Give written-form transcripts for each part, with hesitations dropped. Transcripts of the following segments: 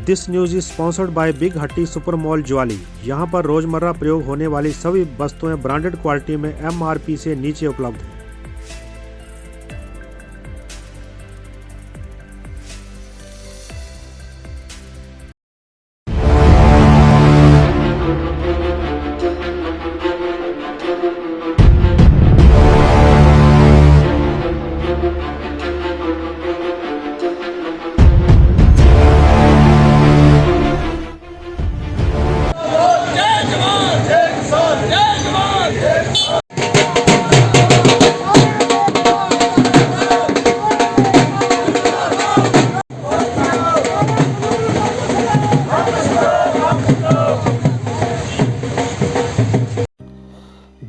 This news is sponsored by big हट्टी super mall Jawali. यहाँ पर रोजमर्रा प्रयोग होने वाली सभी वस्तुएं ब्रांडेड क्वालिटी में MRP से नीचे उपलब्ध हैं।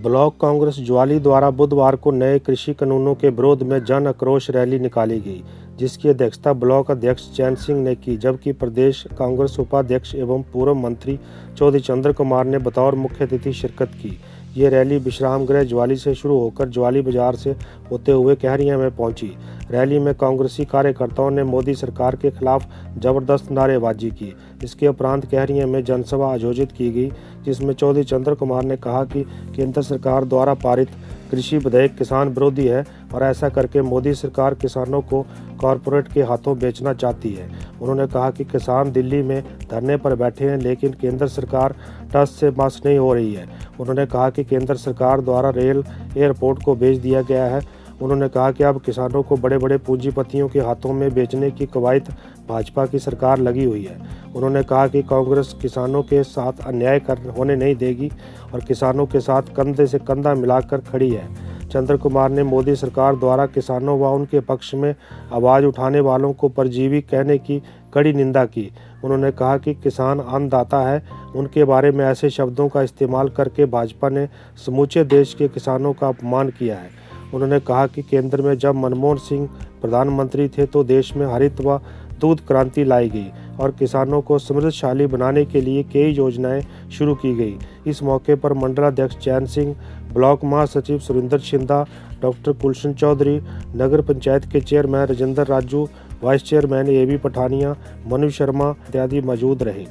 ब्लॉक कांग्रेस ज्वाली द्वारा बुधवार को नए कृषि कानूनों के विरोध में जन आक्रोश रैली निकाली गई, जिसकी अध्यक्षता ब्लॉक अध्यक्ष चैन सिंह ने की, जबकि प्रदेश कांग्रेस उपाध्यक्ष एवं पूर्व मंत्री चौधरी चंद्र कुमार ने बतौर मुख्य अतिथि शिरकत की। ये रैली विश्राम गृह ज्वाली से शुरू होकर ज्वाली बाजार से होते हुए कहरिया में पहुंची। रैली में कांग्रेसी कार्यकर्ताओं ने मोदी सरकार के खिलाफ जबरदस्त नारेबाजी की। इसके उपरांत कहरिया में जनसभा आयोजित की गई, जिसमें चौधरी चंद्र कुमार ने कहा कि केंद्र सरकार द्वारा पारित कृषि विधेयक किसान विरोधी है और ऐसा करके मोदी सरकार किसानों को कॉरपोरेट के हाथों बेचना चाहती है। उन्होंने कहा कि किसान दिल्ली में धरने पर बैठे हैं, लेकिन केंद्र सरकार टस से मस नहीं हो रही है। उन्होंने कहा कि केंद्र सरकार द्वारा रेल एयरपोर्ट को बेच दिया गया है। उन्होंने कहा कि अब किसानों को बड़े बड़े पूंजीपतियों के हाथों में बेचने की कवायद भाजपा की सरकार लगी हुई है। उन्होंने कहा कि कांग्रेस किसानों के साथ अन्याय होने नहीं देगी और किसानों के साथ कंधे से कंधा मिलाकर खड़ी है। चंद्र कुमार ने मोदी सरकार द्वारा किसानों व उनके पक्ष में आवाज़ उठाने वालों को परजीवी कहने की कड़ी निंदा की। उन्होंने कहा कि किसान अन्नदाता है, उनके बारे में ऐसे शब्दों का इस्तेमाल करके भाजपा ने समूचे देश के किसानों का अपमान किया है। उन्होंने कहा कि केंद्र में जब मनमोहन सिंह प्रधानमंत्री थे तो देश में हरित व दूध क्रांति लाई गई और किसानों को समृद्धशाली बनाने के लिए कई योजनाएं शुरू की गई। इस मौके पर मंडलाध्यक्ष चैन सिंह, ब्लॉक महासचिव सुरेंद्र शिंदा, डॉक्टर कुलशन चौधरी, नगर पंचायत के chairman Rajendra Raju, vice chairman AB Pathania, Manu Sharma इत्यादि मौजूद रहे।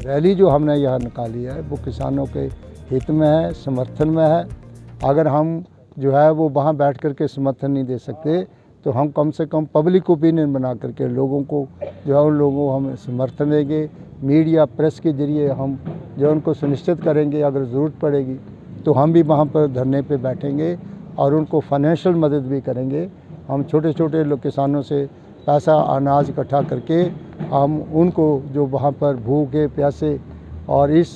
रैली जो हमने यहाँ निकाली है वो किसानों के हित में है, समर्थन में है। अगर हम जो है वो वहाँ बैठ कर के समर्थन नहीं दे सकते तो हम कम से कम पब्लिक ओपिनियन बना करके लोगों को जो है उन लोगों को हम समर्थन देंगे। मीडिया प्रेस के जरिए हम जो उनको सुनिश्चित करेंगे, अगर ज़रूरत पड़ेगी तो हम भी वहाँ पर धरने पे बैठेंगे और उनको फाइनेंशियल मदद भी करेंगे। हम छोटे छोटे लोग किसानों से पैसा अनाज इकट्ठा करके हम उनको जो वहाँ पर भूखे प्यासे और इस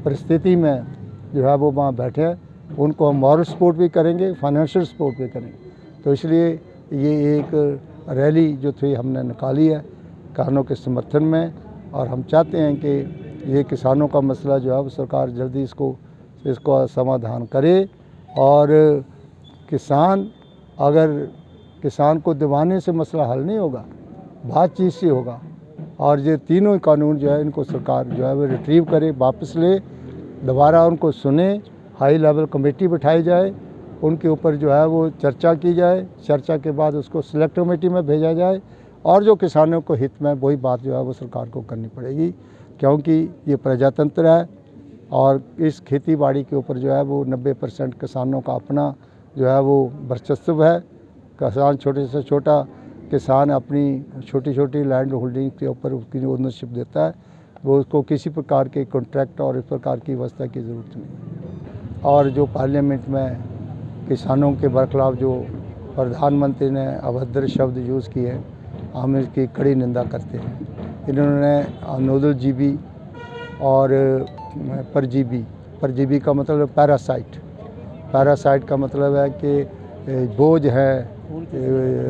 परिस्थिति में जो है वो वहाँ बैठे हैं, उनको हम मॉरल सपोर्ट भी करेंगे, फाइनेंशियल सपोर्ट भी करेंगे। तो इसलिए ये एक रैली जो थी हमने निकाली है किसानों के समर्थन में, और हम चाहते हैं कि ये किसानों का मसला जो है वो सरकार जल्दी इसको समाधान करे। और किसान को दबाने से मसला हल नहीं होगा, बातचीत से होगा। और ये तीनों कानून जो है इनको सरकार जो है वो रिट्रीव करे, वापस ले, दोबारा उनको सुने, हाई लेवल कमेटी बिठाई जाए, उनके ऊपर जो है वो चर्चा की जाए, चर्चा के बाद उसको सिलेक्ट कमेटी में भेजा जाए और जो किसानों को हित में वही बात जो है वो सरकार को करनी पड़ेगी, क्योंकि ये प्रजातंत्र है और इस खेती बाड़ी के ऊपर जो है वो 90% किसानों का अपना जो है वो वर्चस्व है। किसान छोटे से छोटा किसान अपनी छोटी छोटी लैंड होल्डिंग के ऊपर उसकी ओनरशिप देता है, वो उसको किसी प्रकार के कॉन्ट्रैक्ट और इस प्रकार की व्यवस्था की ज़रूरत नहीं। और जो पार्लियामेंट में किसानों के बरखिलाफ जो प्रधानमंत्री ने अभद्र शब्द यूज़ किए, हम इसकी कड़ी निंदा करते हैं। इन्होंने नोडल जीबी और परजीवी का मतलब पैरासाइट का मतलब है कि बोझ है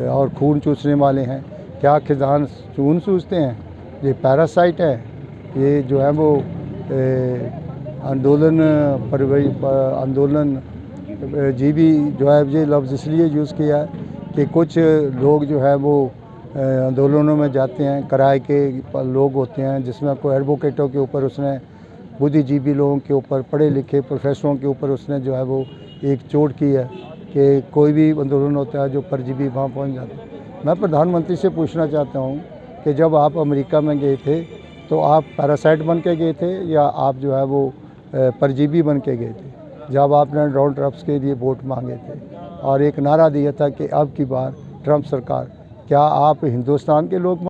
और खून चूसने वाले हैं। क्या किसान खून चूसते हैं? ये पैरासाइट है। ये जो है वो आंदोलन जीबी जो है ये लफ्ज़ इसलिए यूज़ किया है कि कुछ लोग जो है वो आंदोलनों में जाते हैं, किराए के लोग होते हैं, जिसमें कोई एडवोकेटों के ऊपर उसने, बुद्धिजीवी लोगों के ऊपर, पढ़े लिखे प्रोफेसरों के ऊपर उसने जो है वो एक चोट की है कि कोई भी आंदोलन होता है जो परजीवी वहाँ पहुँच जाते हैं। मैं प्रधानमंत्री से पूछना चाहता हूँ कि जब आप अमेरिका में गए थे तो आप पैरासाइट बन के गए थे या आप जो है वो परजीवी बन के गए थे? जब आपने डोनाल्ड ट्रंप के लिए वोट मांगे थे और एक नारा दिया था कि अब की बार ट्रंप सरकार, क्या आप हिंदुस्तान के लोग